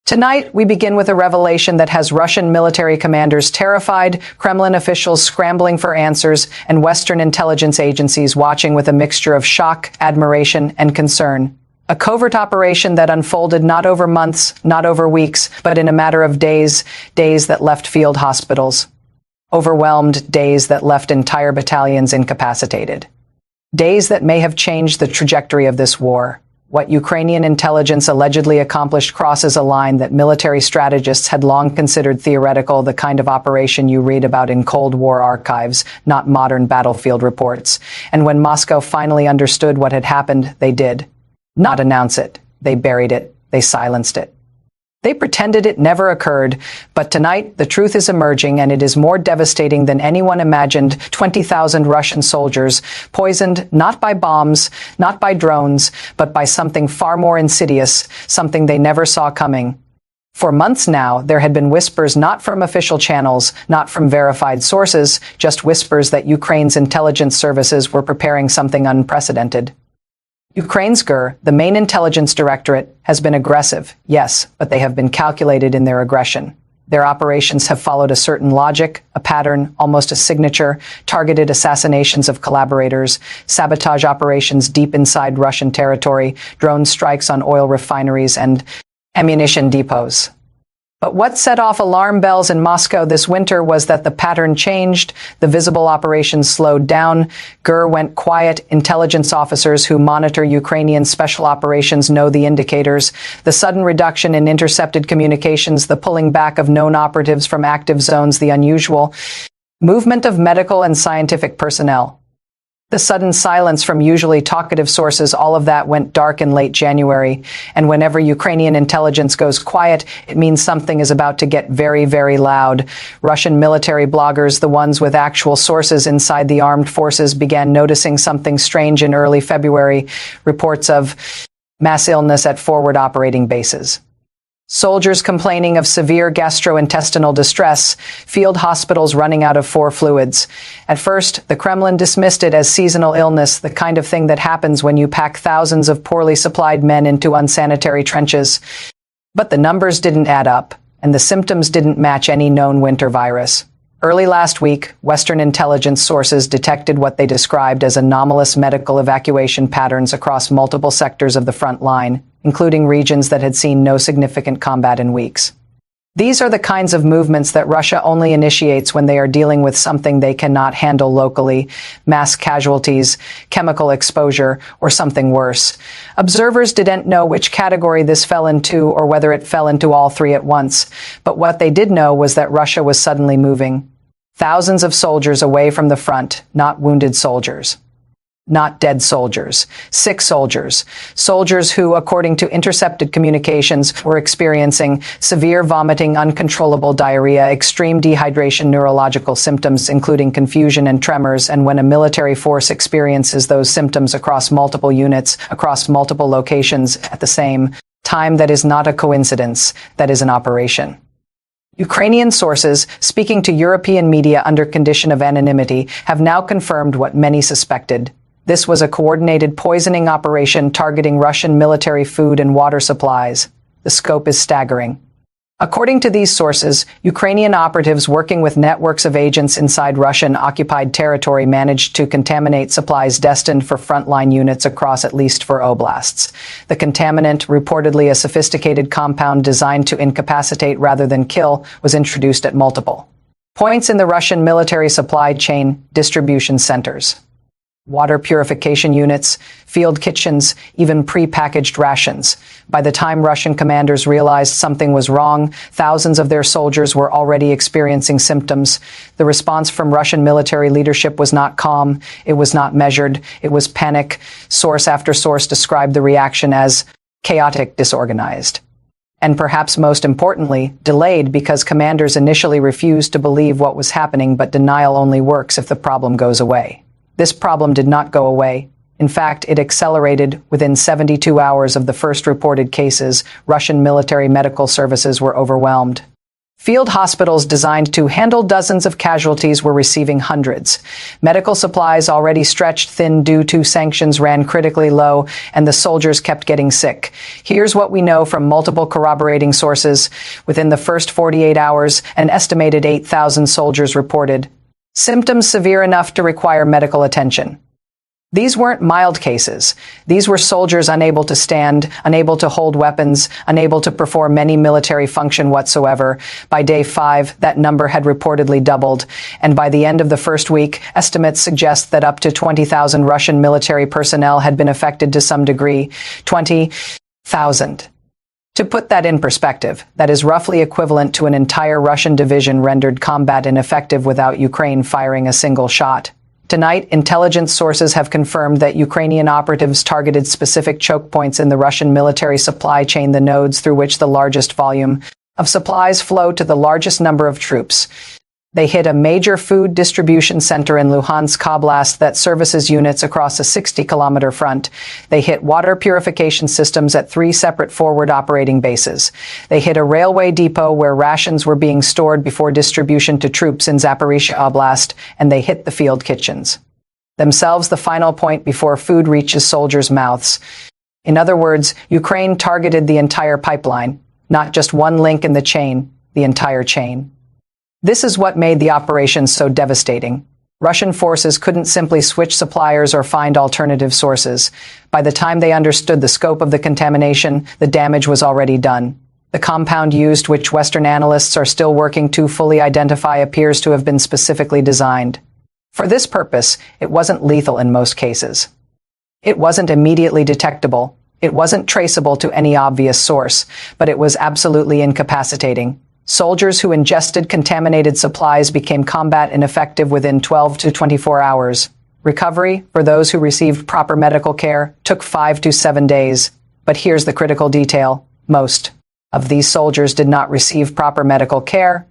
Tonight, we begin with a revelation that has Russian military commanders terrified, Kremlin officials scrambling for answers, and Western intelligence agencies watching with a mixture of shock, admiration, and concern. A covert operation that unfolded not over months, not over weeks, but in a matter of days, days that left field hospitals overwhelmed, days that left entire battalions incapacitated. Days that may have changed the trajectory of this war. What Ukrainian intelligence allegedly accomplished crosses a line that military strategists had long considered theoretical, the kind of operation you read about in Cold War archives, not modern battlefield reports. And when Moscow finally understood what had happened, they did not announce it. They buried it. They silenced it. They pretended it never occurred, but tonight the truth is emerging, and it is more devastating than anyone imagined. 20,000 Russian soldiers poisoned not by bombs, not by drones, but by something far more insidious, something they never saw coming. For months now, there had been whispers not from official channels, not from verified sources, just whispers that Ukraine's intelligence services were preparing something unprecedented. Ukraine's GUR, the main intelligence directorate, has been aggressive, yes, but they have been calculated in their aggression. Their operations have followed a certain logic, a pattern, almost a signature, targeted assassinations of collaborators, sabotage operations deep inside Russian territory, drone strikes on oil refineries and ammunition depots. But what set off alarm bells in Moscow this winter was that the pattern changed, the visible operations slowed down, GUR went quiet, intelligence officers who monitor Ukrainian special operations know the indicators, the sudden reduction in intercepted communications, the pulling back of known operatives from active zones, the unusual movement of medical and scientific personnel. The sudden silence from usually talkative sources, all of that went dark in late January. And whenever Ukrainian intelligence goes quiet, it means something is about to get very, very loud. Russian military bloggers, the ones with actual sources inside the armed forces, began noticing something strange in early February. Reports of mass illness at forward operating bases. Soldiers complaining of severe gastrointestinal distress, field hospitals running out of fluids. At first, the Kremlin dismissed it as seasonal illness, the kind of thing that happens when you pack thousands of poorly supplied men into unsanitary trenches. But the numbers didn't add up, and the symptoms didn't match any known winter virus. Early last week, Western intelligence sources detected what they described as anomalous medical evacuation patterns across multiple sectors of the front line, including regions that had seen no significant combat in weeks. These are the kinds of movements that Russia only initiates when they are dealing with something they cannot handle locally: mass casualties, chemical exposure, or something worse. Observers didn't know which category this fell into or whether it fell into all three at once, but what they did know was that Russia was suddenly moving. Thousands of soldiers away from the front, not wounded soldiers. Not dead soldiers, sick soldiers, soldiers who, according to intercepted communications, were experiencing severe vomiting, uncontrollable diarrhea, extreme dehydration, neurological symptoms, including confusion and tremors. And when a military force experiences those symptoms across multiple units, across multiple locations at the same time, that is not a coincidence, that is an operation. Ukrainian sources, speaking to European media under condition of anonymity, have now confirmed what many suspected. This was a coordinated poisoning operation targeting Russian military food and water supplies. The scope is staggering. According to these sources, Ukrainian operatives working with networks of agents inside Russian-occupied territory managed to contaminate supplies destined for frontline units across at least 4 oblasts. The contaminant, reportedly a sophisticated compound designed to incapacitate rather than kill, was introduced at multiple points in the Russian military supply chain distribution centers. Water purification units, field kitchens, even pre-packaged rations. By the time Russian commanders realized something was wrong, thousands of their soldiers were already experiencing symptoms. The response from Russian military leadership was not calm, it was not measured, it was panic. Source after source described the reaction as chaotic, disorganized. And perhaps most importantly, delayed, because commanders initially refused to believe what was happening, but denial only works if the problem goes away. This problem did not go away. In fact, it accelerated. Within 72 hours of the first reported cases, Russian military medical services were overwhelmed. Field hospitals designed to handle dozens of casualties were receiving hundreds. Medical supplies already stretched thin due to sanctions ran critically low, and the soldiers kept getting sick. Here's what we know from multiple corroborating sources. Within the first 48 hours, an estimated 8,000 soldiers reported symptoms severe enough to require medical attention. These weren't mild cases. These were soldiers unable to stand, unable to hold weapons, unable to perform any military function whatsoever. By day 5, that number had reportedly doubled, and by the end of the first week, estimates suggest that up to 20,000 Russian military personnel had been affected to some degree. 20,000. To put that in perspective, that is roughly equivalent to an entire Russian division rendered combat ineffective without Ukraine firing a single shot. Tonight, intelligence sources have confirmed that Ukrainian operatives targeted specific choke points in the Russian military supply chain, the nodes through which the largest volume of supplies flow to the largest number of troops. They hit a major food distribution center in Luhansk Oblast that services units across a 60-kilometer front. They hit water purification systems at 3 separate forward operating bases. They hit a railway depot where rations were being stored before distribution to troops in Zaporizhia Oblast, and they hit the field kitchens, themselves the final point before food reaches soldiers' mouths. In other words, Ukraine targeted the entire pipeline, not just one link in the chain, the entire chain. This is what made the operation so devastating. Russian forces couldn't simply switch suppliers or find alternative sources. By the time they understood the scope of the contamination, the damage was already done. The compound used, which Western analysts are still working to fully identify, appears to have been specifically designed. For this purpose, it wasn't lethal in most cases. It wasn't immediately detectable. It wasn't traceable to any obvious source, but it was absolutely incapacitating. Soldiers who ingested contaminated supplies became combat ineffective within 12 to 24 hours. Recovery, for those who received proper medical care, took 5 to 7 days. But here's the critical detail. Most of these soldiers did not receive proper medical care.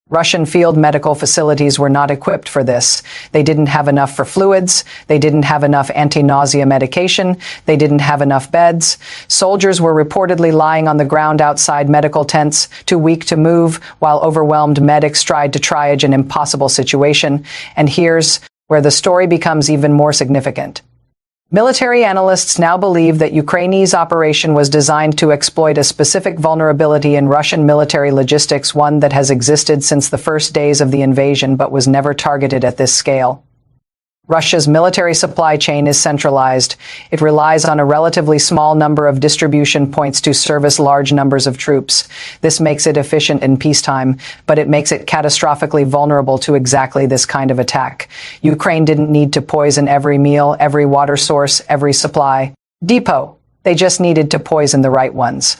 Russian field medical facilities were not equipped for this. They didn't have enough for fluids. They didn't have enough anti-nausea medication. They didn't have enough beds. Soldiers were reportedly lying on the ground outside medical tents, too weak to move, while overwhelmed medics tried to triage an impossible situation. And here's where the story becomes even more significant. Military analysts now believe that Ukraine's operation was designed to exploit a specific vulnerability in Russian military logistics, one that has existed since the first days of the invasion but was never targeted at this scale. Russia's military supply chain is centralized. It relies on a relatively small number of distribution points to service large numbers of troops. This makes it efficient in peacetime, but it makes it catastrophically vulnerable to exactly this kind of attack. Ukraine didn't need to poison every meal, every water source, every supply depot. They just needed to poison the right ones.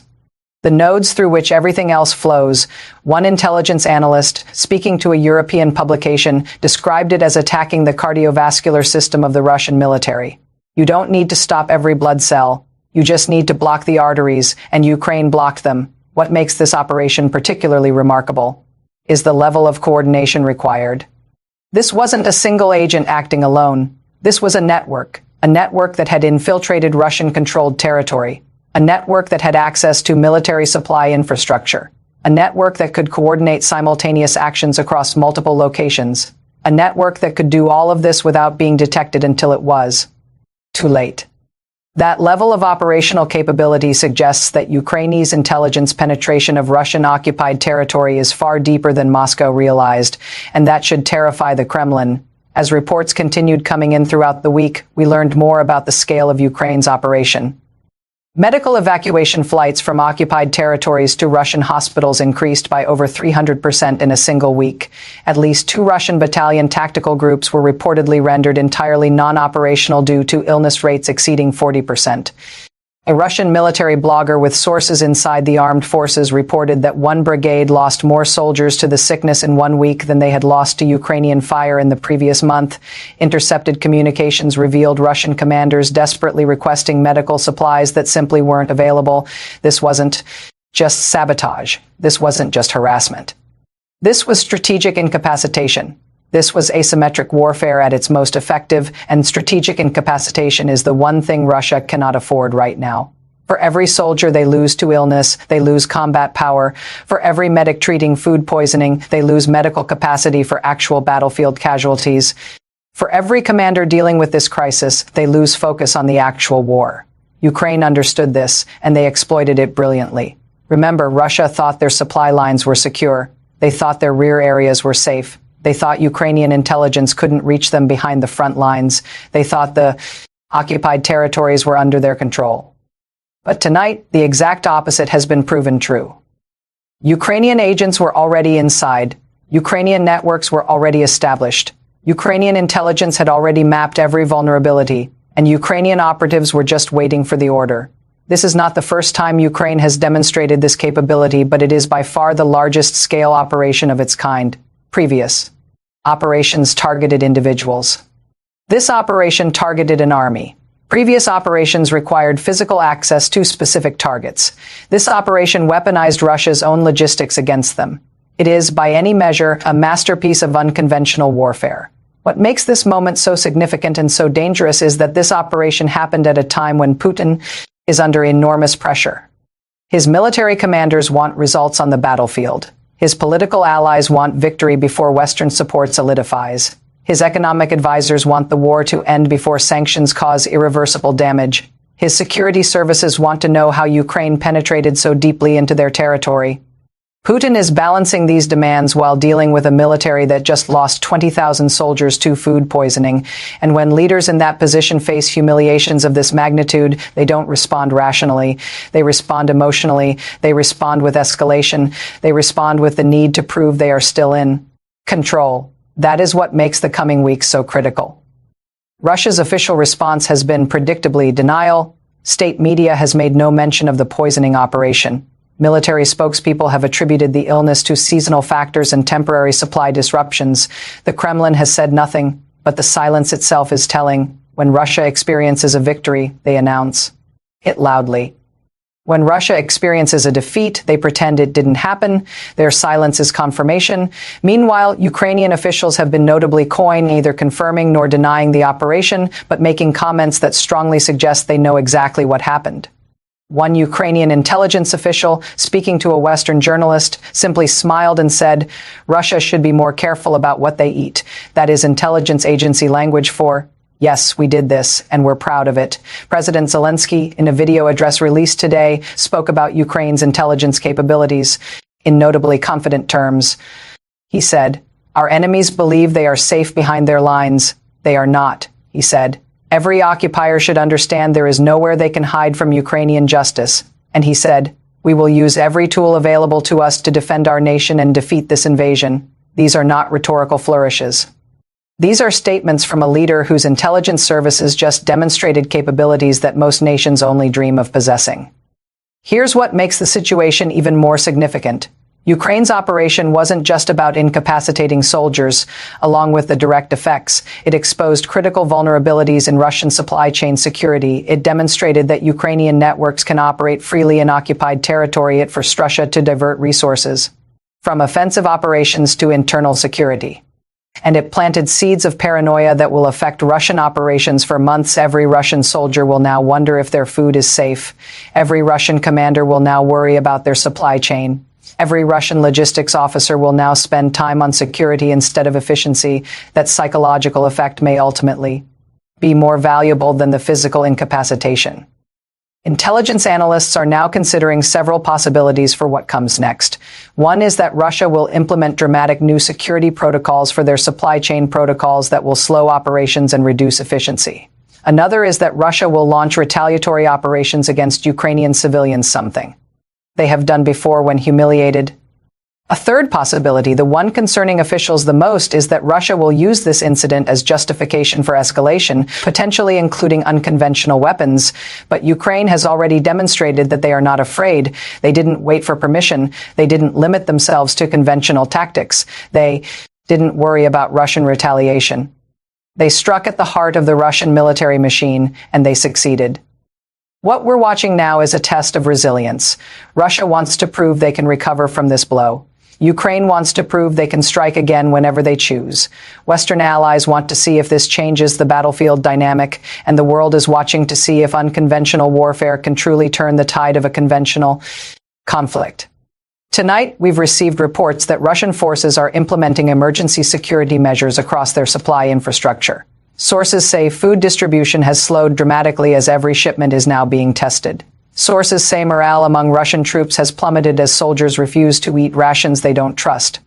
The nodes through which everything else flows. One intelligence analyst, speaking to a European publication, described it as attacking the cardiovascular system of the Russian military. You don't need to stop every blood cell. You just need to block the arteries, and Ukraine blocked them. What makes this operation particularly remarkable is the level of coordination required. This wasn't a single agent acting alone. This was a network that had infiltrated Russian-controlled territory. A network that had access to military supply infrastructure. A network that could coordinate simultaneous actions across multiple locations. A network that could do all of this without being detected until it was too late. That level of operational capability suggests that Ukraine's intelligence penetration of Russian-occupied territory is far deeper than Moscow realized, and that should terrify the Kremlin. As reports continued coming in throughout the week, we learned more about the scale of Ukraine's operation. Medical evacuation flights from occupied territories to Russian hospitals increased by over 300% in a single week. At least 2 Russian battalion tactical groups were reportedly rendered entirely non-operational due to illness rates exceeding 40%. A Russian military blogger with sources inside the armed forces reported that one brigade lost more soldiers to the sickness in 1 week than they had lost to Ukrainian fire in the previous month. Intercepted communications revealed Russian commanders desperately requesting medical supplies that simply weren't available. This wasn't just sabotage. This wasn't just harassment. This was strategic incapacitation. This was asymmetric warfare at its most effective, and strategic incapacitation is the one thing Russia cannot afford right now. For every soldier they lose to illness, they lose combat power. For every medic treating food poisoning, they lose medical capacity for actual battlefield casualties. For every commander dealing with this crisis, they lose focus on the actual war. Ukraine understood this, and they exploited it brilliantly. Remember, Russia thought their supply lines were secure. They thought their rear areas were safe. They thought Ukrainian intelligence couldn't reach them behind the front lines. They thought the occupied territories were under their control. But tonight, the exact opposite has been proven true. Ukrainian agents were already inside. Ukrainian networks were already established. Ukrainian intelligence had already mapped every vulnerability, and Ukrainian operatives were just waiting for the order. This is not the first time Ukraine has demonstrated this capability, but it is by far the largest scale operation of its kind. Previous operations targeted individuals. This operation targeted an army. Previous operations required physical access to specific targets. This operation weaponized Russia's own logistics against them. It is, by any measure, a masterpiece of unconventional warfare. What makes this moment so significant and so dangerous is that this operation happened at a time when Putin is under enormous pressure. His military commanders want results on the battlefield. His political allies want victory before Western support solidifies. His economic advisors want the war to end before sanctions cause irreversible damage. His security services want to know how Ukraine penetrated so deeply into their territory. Putin is balancing these demands while dealing with a military that just lost 20,000 soldiers to food poisoning. And when leaders in that position face humiliations of this magnitude, they don't respond rationally. They respond emotionally. They respond with escalation. They respond with the need to prove they are still in control. That is what makes the coming weeks so critical. Russia's official response has been predictably denial. State media has made no mention of the poisoning operation. Military spokespeople have attributed the illness to seasonal factors and temporary supply disruptions. The Kremlin has said nothing, but the silence itself is telling. When Russia experiences a victory, they announce it loudly. When Russia experiences a defeat, they pretend it didn't happen. Their silence is confirmation. Meanwhile, Ukrainian officials have been notably coy, neither confirming nor denying the operation, but making comments that strongly suggest they know exactly what happened. One Ukrainian intelligence official, speaking to a Western journalist, simply smiled and said, "Russia should be more careful about what they eat." That is intelligence agency language for, "Yes, we did this, and we're proud of it." President Zelensky, in a video address released today, spoke about Ukraine's intelligence capabilities in notably confident terms. He said, "Our enemies believe they are safe behind their lines. They are not," he said. "Every occupier should understand there is nowhere they can hide from Ukrainian justice." And he said, "We will use every tool available to us to defend our nation and defeat this invasion." These are not rhetorical flourishes. These are statements from a leader whose intelligence services just demonstrated capabilities that most nations only dream of possessing. Here's what makes the situation even more significant. Ukraine's operation wasn't just about incapacitating soldiers. Along with the direct effects, it exposed critical vulnerabilities in Russian supply chain security. It demonstrated that Ukrainian networks can operate freely in occupied territory. It forced Russia to divert resources from offensive operations to internal security. And it planted seeds of paranoia that will affect Russian operations for months. Every Russian soldier will now wonder if their food is safe. Every Russian commander will now worry about their supply chain. Every Russian logistics officer will now spend time on security instead of efficiency. That psychological effect may ultimately be more valuable than the physical incapacitation. Intelligence analysts are now considering several possibilities for what comes next. One is that Russia will implement dramatic new security protocols for their supply chain protocols that will slow operations and reduce efficiency. Another is that Russia will launch retaliatory operations against Ukrainian civilians, something they have done before when humiliated. A third possibility, the one concerning officials the most, is that Russia will use this incident as justification for escalation, potentially including unconventional weapons. But Ukraine has already demonstrated that they are not afraid. They didn't wait for permission. They didn't limit themselves to conventional tactics. They didn't worry about Russian retaliation. They struck at the heart of the Russian military machine, and they succeeded. What we're watching now is a test of resilience. Russia wants to prove they can recover from this blow. Ukraine wants to prove they can strike again whenever they choose. Western allies want to see if this changes the battlefield dynamic, and the world is watching to see if unconventional warfare can truly turn the tide of a conventional conflict. Tonight, we've received reports that Russian forces are implementing emergency security measures across their supply infrastructure. Sources say food distribution has slowed dramatically as every shipment is now being tested. Sources say morale among Russian troops has plummeted as soldiers refuse to eat rations they don't trust.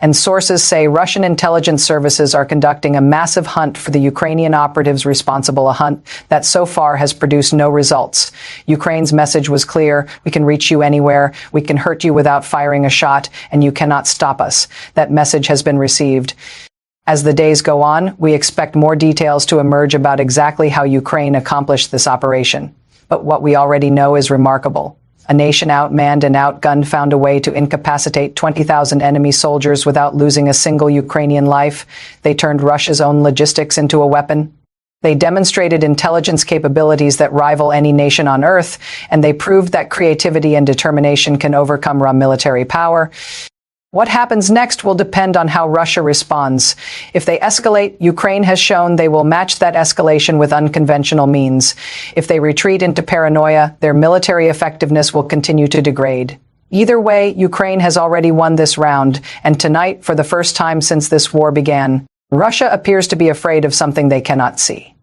And sources say Russian intelligence services are conducting a massive hunt for the Ukrainian operatives responsible, a hunt that so far has produced no results. Ukraine's message was clear: we can reach you anywhere, we can hurt you without firing a shot, and you cannot stop us. That message has been received. As the days go on, we expect more details to emerge about exactly how Ukraine accomplished this operation. But what we already know is remarkable. A nation outmanned and outgunned found a way to incapacitate 20,000 enemy soldiers without losing a single Ukrainian life. They turned Russia's own logistics into a weapon. They demonstrated intelligence capabilities that rival any nation on earth, and they proved that creativity and determination can overcome raw military power. What happens next will depend on how Russia responds. If they escalate, Ukraine has shown they will match that escalation with unconventional means. If they retreat into paranoia, their military effectiveness will continue to degrade. Either way, Ukraine has already won this round, and tonight, for the first time since this war began, Russia appears to be afraid of something they cannot see.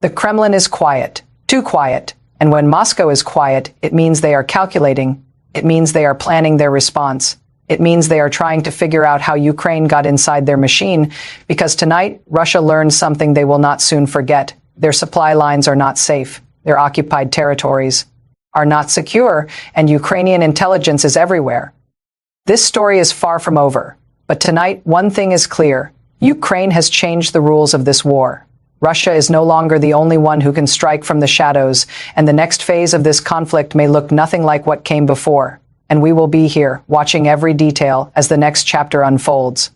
The Kremlin is quiet, too quiet, and when Moscow is quiet, it means they are calculating. It means they are planning their response. It means they are trying to figure out how Ukraine got inside their machine, because tonight, Russia learned something they will not soon forget. Their supply lines are not safe. Their occupied territories are not secure, and Ukrainian intelligence is everywhere. This story is far from over. But tonight, one thing is clear. Ukraine has changed the rules of this war. Russia is no longer the only one who can strike from the shadows, and the next phase of this conflict may look nothing like what came before. And we will be here, watching every detail as the next chapter unfolds.